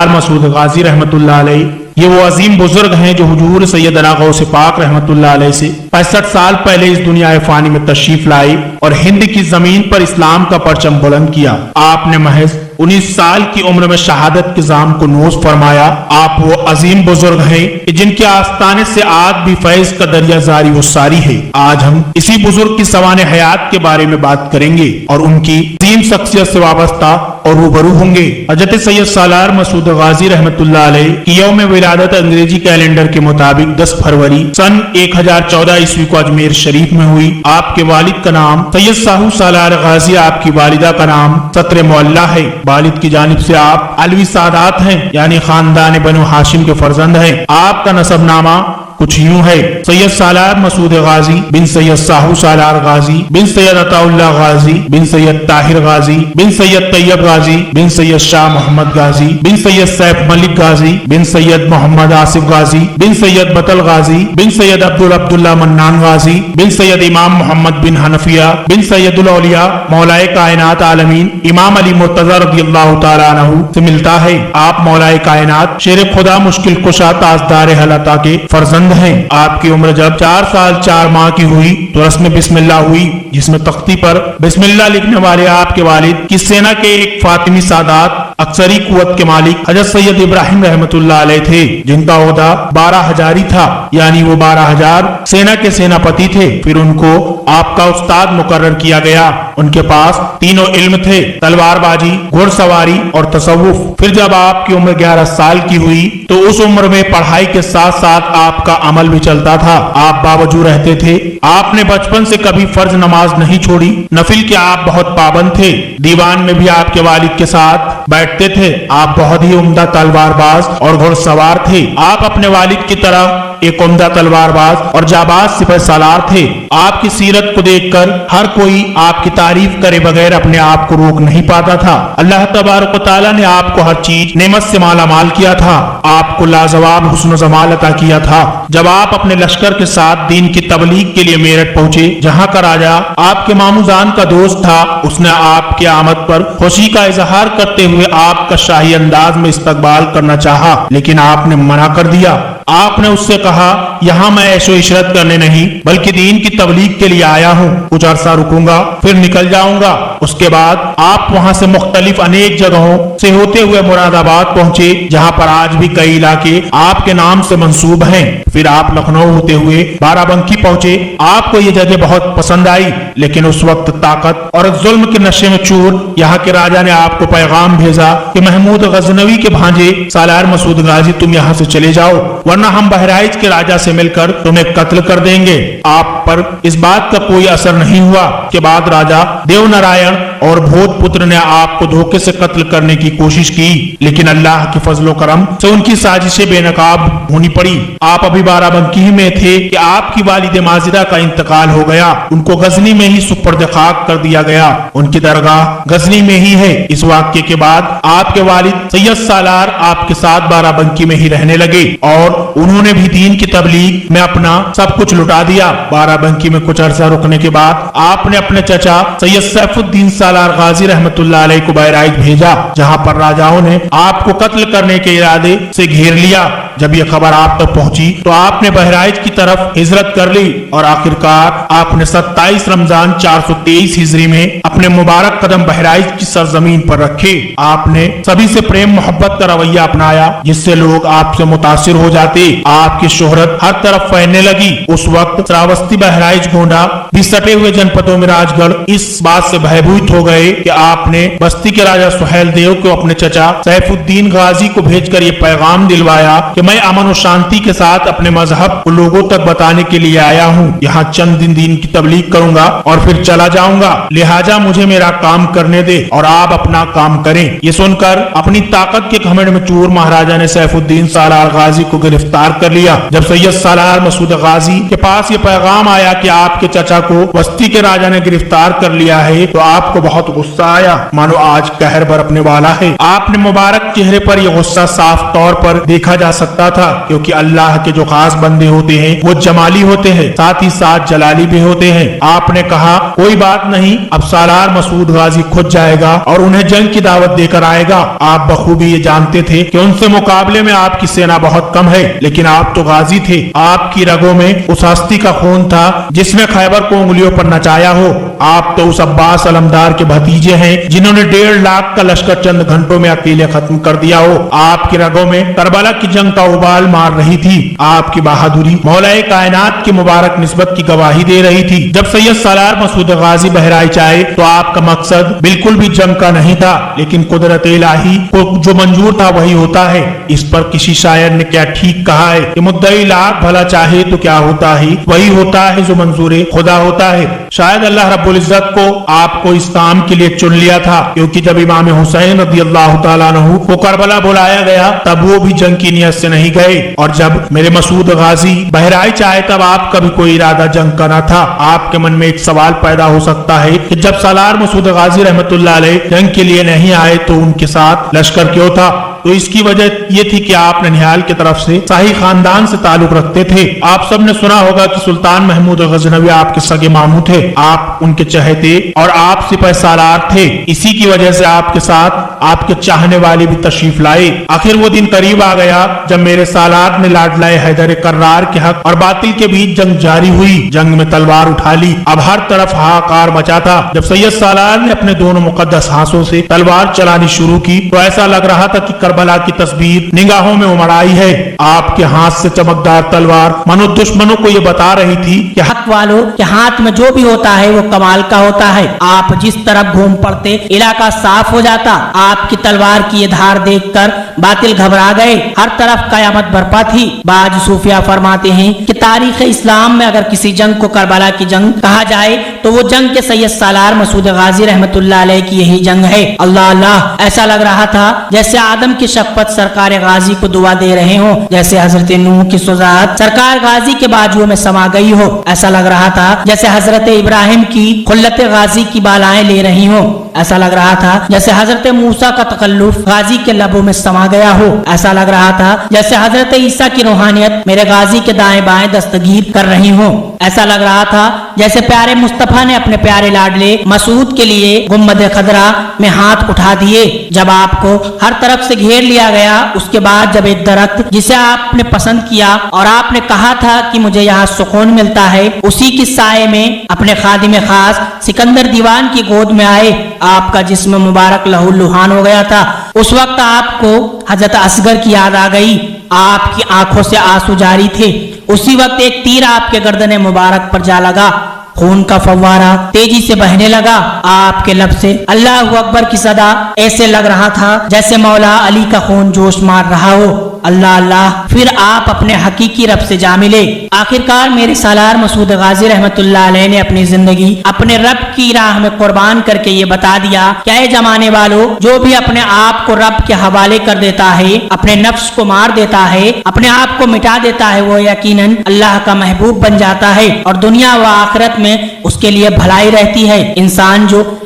مسعود غازی رحمتullah علیہ یہ وہ عظیم بزرگ ہیں جو حضور سیدنا غوث پاک رحمتullah علیہ سے 65 سال پہلے اس دنیا فانی میں تشریف لائے اور ہند کی زمین پر اسلام کا پرچم بلند کیا۔ آپ نے محض 19 سال کی عمر میں شہادت کے جام کو نوش فرمایا۔ آپ وہ عظیم بزرگ ہیں کہ جن کے آستانے سے آج بھی فیض کا دریا جاری و ساری ہے۔ آج ہم اسی بزرگ کی سوانح حیات کے بارے میں بات کریں گے اور ان کی عظیم شخصیت سے وابستہ اور روبرو ہوں گے۔ حضرت سید سالار مسعود غازی رحمتullah علیہ کی یوم ولادت انگریزی کیلنڈر کے مطابق 10 فروری سن 1014 عیسوی کو اجمیر شریف میں ہوئی۔ آپ کے والد کا نام سید ساہو سالار غازی، آپ کی والدہ کا نام ستر معلہ ہے۔ والد کی جانب سے آپ علوی سادات ہیں، یعنی خاندان بنو ہاشم کے فرزند ہیں۔ آپ کا نسب نامہ کچھ یوں ہے: سید سالار مسعود غازی بن سید ساہو سالار غازی بن سید عطا اللہ غازی بن سید طاہر غازی بن سید طیب غازی بن سید شاہ محمد غازی بن سید سیف ملک غازی بن سید محمد آصف غازی بن سید بطل غازی بن سید عبداللہ منان غازی بن سید امام محمد بن حنفیہ بن سید الاولیاء مولائے کائنات عالمین امام علی مرتضی رضی اللہ تعالیٰ عنہ سے ملتا ہے۔ آپ مولائے کائنات شیر خدا مشکل کشا تاجدار حلتا کے فرزند ہیں۔ آپ کی عمر جب 4 سال 4 ماہ کی ہوئی تو رسم بسم اللہ ہوئی، جس میں تختی پر بسم اللہ لکھنے والے آپ کے والد کی سینا کے ایک فاطمی سادات اکثری قوت کے مالک حضرت سید ابراہیم رحمتullah علیہ تھے، جن کا عہدہ 12 ہزاری تھا، یعنی وہ 12,000 سینا کے سیناپتی تھے۔ پھر ان کو آپ کا استاد مقرر کیا گیا۔ ان کے پاس تینوں علم تھے: تلوار بازی، گھڑ سواری اور تصوف۔ پھر جب آپ کی عمر 11 سال کی ہوئی تو اس عمر میں پڑھائی کے ساتھ ساتھ آپ کا عمل بھی چلتا تھا۔ آپ باوجود رہتے تھے۔ آپ نے بچپن سے کبھی فرض نماز نہیں چھوڑی، نفل کے آپ بہت پابند تھے۔ دیوان میں بھی آپ کے والد کے ساتھ بیٹھتے تھے۔ آپ بہت ہی عمدہ تلوار باز اور گھڑ سوار تھے۔ آپ اپنے والد کی طرح ایک عمدہ تلوار باز اور جاباز سپہ سالار تھے۔ آپ کی سیرت کو دیکھ کر ہر کوئی آپ کی تعریف کرے بغیر اپنے آپ کو روک نہیں پاتا تھا۔ اللہ تبارک و تعالیٰ نے آپ کو ہر چیز نعمت سے مالا مال کیا تھا۔ آپ کو لاجواب حسن و جمال عطا کیا تھا۔ جب آپ اپنے لشکر کے ساتھ دین کی تبلیغ کے لیے میرٹھ پہنچے، جہاں کا راجا آپ کے ماموں جان کا دوست تھا، اس نے آپ کی آمد پر خوشی کا اظہار کرتے ہوئے آپ کا شاہی انداز میں استقبال کرنا چاہا، لیکن آپ نے منع کر دیا۔ آپ نے اس سے کہا، یہاں میں عیش و عشرت کرنے نہیں بلکہ دین کی تبلیغ کے لیے آیا ہوں، کچھ عرصہ رکوں گا پھر نکل جاؤں گا۔ اس کے بعد آپ وہاں سے مختلف انیک جگہوں سے ہوتے ہوئے مراد آباد پہنچے، جہاں پر آج بھی کئی علاقے آپ کے نام سے منسوب ہیں۔ پھر آپ لکھنؤ ہوتے ہوئے بارہ بنکی پہنچے۔ آپ کو یہ جگہ بہت پسند آئی، لیکن اس وقت طاقت اور ظلم کے نشے میں چور یہاں کے راجا نے آپ کو پیغام بھیجا کہ محمود غزنوی کے بھانجے سالار مسعود غازی تم یہاں سے چلے جاؤ، ورنہ ہم بہرائچ کے راجا سے مل کر تمہیں قتل کر دیں گے۔ آپ پر اس بات کا کوئی اثر نہیں ہوا۔ کے بعد راجا دیو نارائن اور بھوت پتر نے آپ کو دھوکے سے قتل کرنے کی کوشش کی، لیکن اللہ کے فضل و کرم سے ان کی سازشیں بے نقاب ہونی پڑی۔ آپ ابھی بارہ بنکی میں تھے کہ آپ کی والد ماجدہ کا انتقال ہو گیا۔ ان کو غزنی میں ہی سپرد خاک کر دیا گیا۔ ان کی درگاہ غزنی میں ہی ہے۔ اس واقعے کے بعد آپ کے والد سید سالار آپ کے ساتھ بارہ بنکی میں ہی رہنے لگے اور انہوں نے بھی دین کی تبلیغ میں اپنا سب کچھ لٹا دیا۔ بارہ بنکی میں کچھ عرصہ رکنے کے بعد آپ نے اپنے چچا سید سیف الدین سالار غازی رحمتullah علیہ کو بہرائچ بھیجا، جہاں پر راجاؤں نے آپ کو قتل کرنے کے ارادے سے گھیر لیا۔ جب یہ خبر آپ تک پہنچی تو آپ نے بہرائچ کی طرف ہجرت کر لی اور آخرکار آپ نے 27 رمضان 423 ہجری میں اپنے مبارک قدم بہرائچ کی سرزمین پر رکھے۔ آپ نے سبھی سے پریم محبت کا رویہ اپنایا، جس سے لوگ آپ سے متاثر ہو جاتے۔ آپ کی شہرت ہر طرف پھیلنے لگی۔ اس وقت سراوستی، بہرائچ، گونڈا بھی سٹے ہوئے جنپدوں میں راج گڑھ اس بات سے بھیبھوت ہو گئے کہ آپ نے بستی کے راجا سہیل دیو کو اپنے چچا سیف الدین غازی کو بھیج کر یہ پیغام دلوایا کہ میں امن و شانتی کے ساتھ اپنے مذہب کو لوگوں تک بتانے کے لیے آیا ہوں۔ یہاں چند دن دین کی تبلیغ کروں گا اور پھر چلا جاؤں گا، لہٰذا مجھے میرا کام کرنے دے اور آپ اپنا کام کریں۔ یہ سن کر اپنی طاقت کے گھمنڈ میں چور مہاراجا نے سیف الدین سالار غازی کو گرفتار کر لیا۔ جب سید سالار مسعود غازی کے پاس یہ پیغام آیا کہ آپ کے چچا کو بستی کے راجا نے گرفتار کر لیا ہے تو آپ کو بہت غصہ آیا، مانو آج قہر برپنے والا ہے۔ آپ نے مبارک چہرے پر یہ غصہ صاف طور پر دیکھا جا سکتا सकता था, क्योंकि अल्लाह के जो खास बंदे होते हैं वो जमाली होते हैं, साथ ही साथ जलाली भी होते हैं। आपने कहा कोई बात नहीं, अब सालार मसूद गाजी खुद जाएगा और उन्हें जंग की दावत देकर आएगा। आप बखूबी ये जानते थे कि उनसे मुकाबले में आपकी सेना बहुत कम है, लेकिन आप तो गाजी थे। आपकी रगों में उस हस्ती का खून था जिसने खैबर को उंगलियों पर नचाया हो। आप तो उस अब्बास अलमदार के भतीजे हैं जिन्होंने 1.5 लाख का लश्कर चंद घंटों में अकेले खत्म कर दिया हो। आपकी रगों में करबला की जंग का उबाल मार रही थी। आपकी बहादुरी मौलाए कायनात की मुबारक निस्बत की गवाही दे रही थी। जब सैयद सालार मसूद गाजी बहराइच आए तो आपका मकसद बिल्कुल भी जंग का नहीं था, लेकिन कुदरत इलाही को जो मंजूर था वही होता है। इस पर किसी शायर ने क्या ठीक कहा है कि मुद्दई लाख भला चाहे तो क्या होता है, वही होता है जो मंजूर खुदा होता है। शायद अल्लाह रब्बुल इज्जत को आपको इस काम के लिए चुन लिया था, क्योंकि जब इमाम हुसैन रज़ियल्लाहु ताला अन्हु को करबला बुलाया गया तब वो भी जंग की नियत से नहीं गए, और जब मेरे मसूद गाजी बहराइच आए तब आपका भी कोई इरादा जंग का न था। आपके मन में एक सवाल पैदा हो सकता है कि जब सालार मसूद गाजी रहमतुल्लाह अलैह जंग के लिए नहीं आए तो उनके साथ लश्कर क्यों था? तो इसकी वजह ये थी कि आप ननिहाल की तरफ से शाही खानदान से ताल्लुक रखते थे। आप सबने सुना होगा कि सुल्तान महमूद गजनवी आपके सगे मामू थे, आप उनके चहेते और आप सिपह सालार थे। इसी की वजह से आपके साथ आपके चाहने वाले भी तशरीफ लाए। आखिर वो दिन करीब आ गया जब मेरे सालार ने लाडलाए हैदर कर्रार के हक और बातिल के बीच जंग जारी हुई। जंग में तलवार उठा ली, अब हर तरफ हाहाकार मचा था। जब सैयद सालार ने अपने दोनों मुकद्दस हाथों से तलवार चलानी शुरू की तो ऐसा लग रहा था कि करबला की तस्वीर निगाहों में उमड़ आई है। आपके हाथ से चमकदार तलवार मनो दुश्मनों को ये बता रही थी कि हक वालों के हाथ में जो भी होता है वो कमाल का होता है। आप जिस तरफ घूम पड़ते इलाका साफ हो जाता। आपकी तलवार की ये धार देखकर बातिल घबरा गए, हर तरफ कयामत बरपा थी। बाज सूफिया फरमाते हैं कि तारीख इस्लाम में अगर किसी जंग को करबला की जंग कहा जाए तो वो जंग के सैयद सालार मसूद गाजी रहमतुल्लाह अलैह की यही जंग है। अल्लाह अल्लाह, ऐसा लग रहा था जैसे आदम की शफ़क़त सरकार गाजी को दुआ दे रहे हो, जैसे हजरत नूह की सुजात सरकार गाजी के बाजुओं में समा गई हो। ऐसा लग रहा था जैसे हजरत इब्राहिम की खुल्लत गाजी की बालाएं ले रही हो। ऐसा लग रहा था जैसे हजरत मूसा का तकल्लुफ गाजी के लबों में समा गया हो। ऐसा लग रहा था जैसे हजरत ईसा की रूहानियत मेरे गाजी के दाएं बाएं दस्तगीर कर रही हो। ऐसा लग रहा था जैसे प्यारे मुस्तफा ने अपने प्यारे लाडले मसूद के लिए गुम्बद खदरा में हाथ उठा दिए। जब आपको हर तरफ से घेर लिया गया, उसके बाद जब एक दरख्त जिसे आपने पसंद किया और आपने कहा था कि मुझे यहाँ सुकून मिलता है, उसी की साए में अपने खादिम खास सिकंदर दीवान की गोद में आए, आपका जिस्म मुबारक लहू लुहान हो गया था। उस वक्त आपको हजरत असगर की याद आ गई, आपकी आंखों से आंसू जारी थे। उसी वक्त एक तीर आपके गर्दन मुबारक पर जा लगा, खून का फव्वारा तेजी से बहने लगा। आपके लब से अल्लाह अकबर की सदा ऐसे लग रहा था जैसे मौला अली का खून जोश मार रहा हो। अल्लाह अल्लाह, फिर आप अपने हकीकी रब से जा मिले। आखिरकार मेरे सालार मसूद गाजी रहमतुल्लाह अलैह ने अपनी जिंदगी अपने रब की राह में कुर्बान करके ये बता दिया, क्या ये जमाने वालों, जो भी अपने आप को रब के हवाले कर देता है, अपने नफ्स को मार देता है, अपने आप को मिटा देता है, वो यकीनन अल्लाह का महबूब बन जाता है और दुनिया व आखिरत में उसके लिए भलाई रहती है।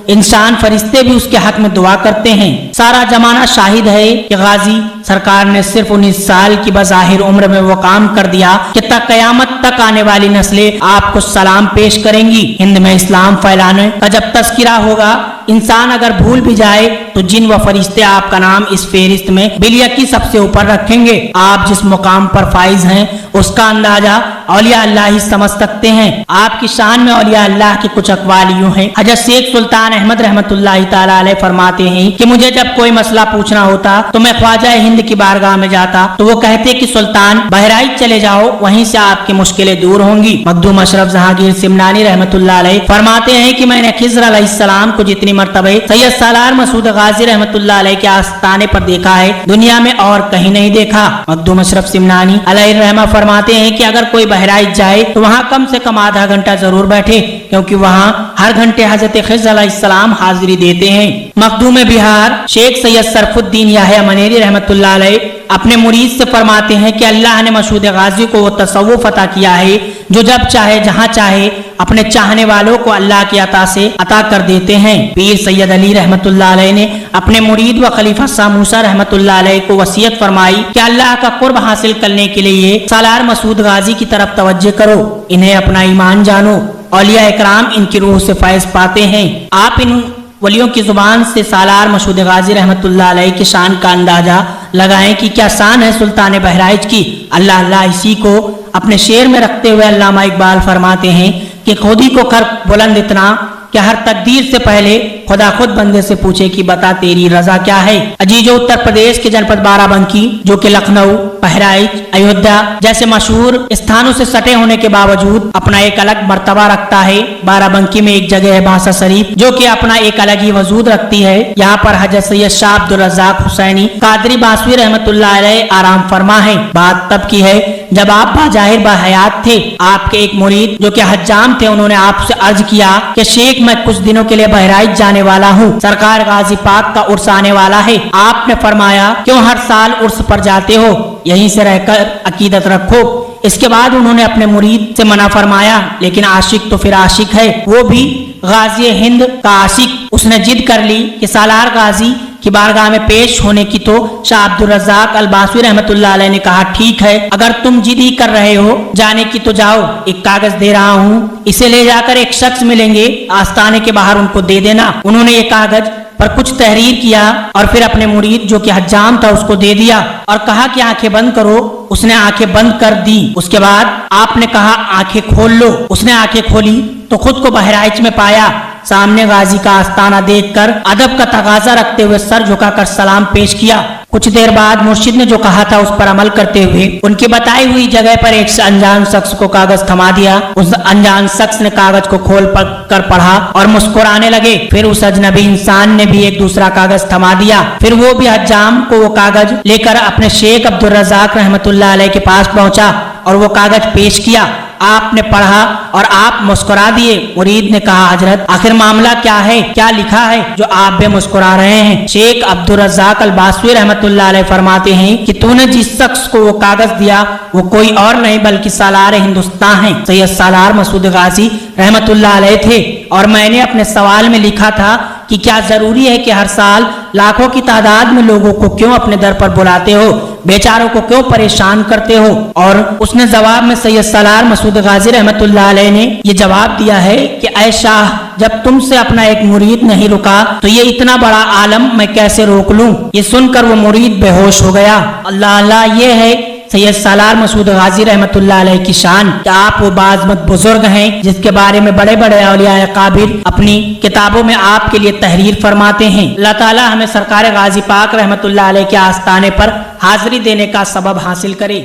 इंसान फरिश्ते भी उसके हक में दुआ करते हैं। सारा जमाना शाहिद है कि गाजी सरकार ने सिर्फ 19 साल की बज़ाहिर उम्र में वो काम कर दिया कि तक कयामत तक आने वाली नस्लें आपको सलाम पेश करेंगी। हिंद में इस्लाम फैलाने का जब तस्किरा होगा, इंसान अगर भूल भी जाए तो जिन व फरिश्ते आपका नाम इस फेरिस्त में बिलयकी सबसे ऊपर रखेंगे। आप जिस मुकाम पर फाइज हैं उसका अंदाजा औलिया अल्लाह ही समझ सकते हैं। आपकी शान में औलिया अल्लाह की कुछ अक़वाल यूं हैं। हज़रत शेख सुल्तान अहमद रहमतुल्लाह ताला अलैह फरमाते हैं कि मुझे जब कोई मसला पूछना होता तो मैं ख्वाजा हिंद की बारगाह में जाता तो वो कहते कि सुल्तान बहराइच चले जाओ, वहीं से आपकी मुश्किलें दूर होंगी। मखदूम अशरफ जहांगीर सिमनानी रहमतुल्लाह अलैह फरमाते हैं कि मैंने खिज़र अलैहिस्सलाम को जितनी मर्तबे सैयद सालार मसूद गाजी रहमतुल्लाह अलैह के आस्ताने पर देखा है, दुनिया में और कहीं नहीं देखा। मखदूम अशरफ सिमनानी अलैहि रहमा फरमाते हैं कि अगर कोई बहराइच जाए तो वहाँ कम से कम आधा घंटा जरूर बैठे, क्योंकि वहाँ हर घंटे हजरत खिज़र अलैहिस्सलाम हाजिरी देते हैं। मखदूम बिहार शेख सैयद सरफुद्दीन याहिया मनेरी रहमतुल्लाह अलैह अपने मुरीद से फरमाते हैं कि अल्लाह ने मसूद गाजी को वो तसव्वुफ अता किया है जो जब चाहे जहाँ चाहे अपने चाहने वालों को अल्लाह की अता से अता कर देते हैं। पीर सैयद अली रहमतुल्लाह अलैह ने अपने मुरीद व खलीफा शाह मूसा रहमतुल्लाह अलैह को वसीयत फरमाई कि अल्लाह का कुर्ब हासिल करने के लिए सालार मसूद गाजी की तरफ तवज्जो करो, इन्हें अपना ईमान जानो। औलिया इकराम इनकी रूह से फैज पाते हैं। आप इन वलियों की जुबान से सालार मसूद गाजी रहमतुल्लाह अलैह की शान का अंदाजा लगाएं कि क्या शान है सुल्तान बहराइच की। अल्लाह अल्लाह इसी को अपने शेर में रखते हुए अल्लामा इकबाल फरमाते हैं कि खुद ही को कर बुलंद इतना कि हर तकदीर से पहले खुदा खुद बंदे से पूछे कि बता तेरी रजा क्या है। अजीजो, उत्तर प्रदेश के जनपद बाराबंकी जो कि लखनऊ, बहराइच, अयोध्या जैसे मशहूर स्थानों से सटे होने के बावजूद अपना एक अलग मर्तबा रखता है। बाराबंकी में एक जगह है बासा शरीफ जो कि अपना एक अलग ही वजूद रखती है। यहाँ पर हजरत सैयद शाह अब्दुल रज़ाक हुसैनी कादरी बासवी रहमतुल्लाह अलैह आराम फरमा है। बात तब की है जब आप बाजाहिर बाहयात थे। आपके एक मुरीद जो कि हज्जाम थे, उन्होंने आपसे अर्ज किया कि शेख मैं कुछ दिनों के लिए बहराइच जाने वाला हूँ, सरकार गाजी पाक का उर्स आने वाला है। आपने फरमाया क्यों हर साल उर्स पर जाते हो, यहीं से रहकर अकीदत रखो। इसके बाद उन्होंने अपने मुरीद से मना फरमाया, लेकिन आशिक तो फिर आशिक है, वो भी गाजी हिंद का आशिक। उसने जिद कर ली कि सालार गाजी की बारगाह में पेश होने की। तो शाह अब्दुल रज़ाक अल बासवी रहमतुल्लाह अलैह ने कहा ठीक है, अगर तुम जिद ही कर रहे हो जाने की तो जाओ, एक कागज दे रहा हूँ, इसे ले जाकर एक शख्स मिलेंगे, आस्ताने के बाहर उनको दे देना। उन्होंने ये कागज पर कुछ तहरीर किया और फिर अपने मुरीद जो कि हज्जाम था उसको दे दिया और कहा कि आंखें बंद करो। उसने आंखें बंद कर दी। उसके बाद आपने कहा आंखें खोल लो। उसने आंखें खोली तो खुद को बहराइच में पाया। सामने गाजी का आस्ताना देखकर अदब का तगाजा रखते हुए सर झुकाकर सलाम पेश किया। कुछ देर बाद मुर्शिद ने जो कहा था उस पर अमल करते हुए उनकी बताई हुई जगह पर एक अनजान शख्स को कागज थमा दिया। उस अनजान शख्स ने कागज को खोल कर पढ़ा और मुस्कुराने लगे। फिर उस अजनबी इंसान ने भी एक दूसरा कागज थमा दिया। फिर वो भी हज्जाम को वो कागज लेकर अपने शेख अब्दुल रज़ाक रहमतुल्लाह अलैह के पास पहुंचा और वो कागज पेश किया। आपने पढ़ा और आप मुस्कुरा दिए। मुरीद ने कहा हजरत आखिर मामला क्या है, क्या लिखा है जो आप भी मुस्कुरा रहे हैं। शेख अब्दुल रज़ाक अल बासवी रहमतुल्लाह अलैह फरमाते हैं कि तूने जिस शख्स को वो कागज दिया वो कोई और नहीं बल्कि सालार हिंदुस्तान है, सैयद सालार मसूद गाजी रहमतुल्लाह अलैह थे। और मैंने अपने सवाल में लिखा था कि क्या जरूरी है कि हर साल लाखों की तादाद में लोगों को क्यों अपने दर पर बुलाते हो, बेचारों को क्यों परेशान करते हो। और उसने जवाब में सैयद सालार मसूद गाजी रहमतुल्लाह अलैह ने ये जवाब दिया है कि ऐ शाह, जब तुमसे अपना एक मुरीद नहीं रुका तो ये इतना बड़ा आलम मैं कैसे रोक लूं। ये सुनकर वो मुरीद बेहोश हो गया। अल्लाह अल्लाह, ये है सैयद सालार मसूद गाजी रहमतुल्लाह अलैह की शान। क्या आप वो बाज़मत बुजुर्ग हैं जिसके बारे में बड़े बड़े औलिया काबिर अपनी किताबों में आपके लिए तहरीर फरमाते हैं। अल्लाह ताला हमें सरकार गाजी पाक रहमतुल्लाह अलैह के आस्ताने पर हाजिरी देने का सबब हासिल करे।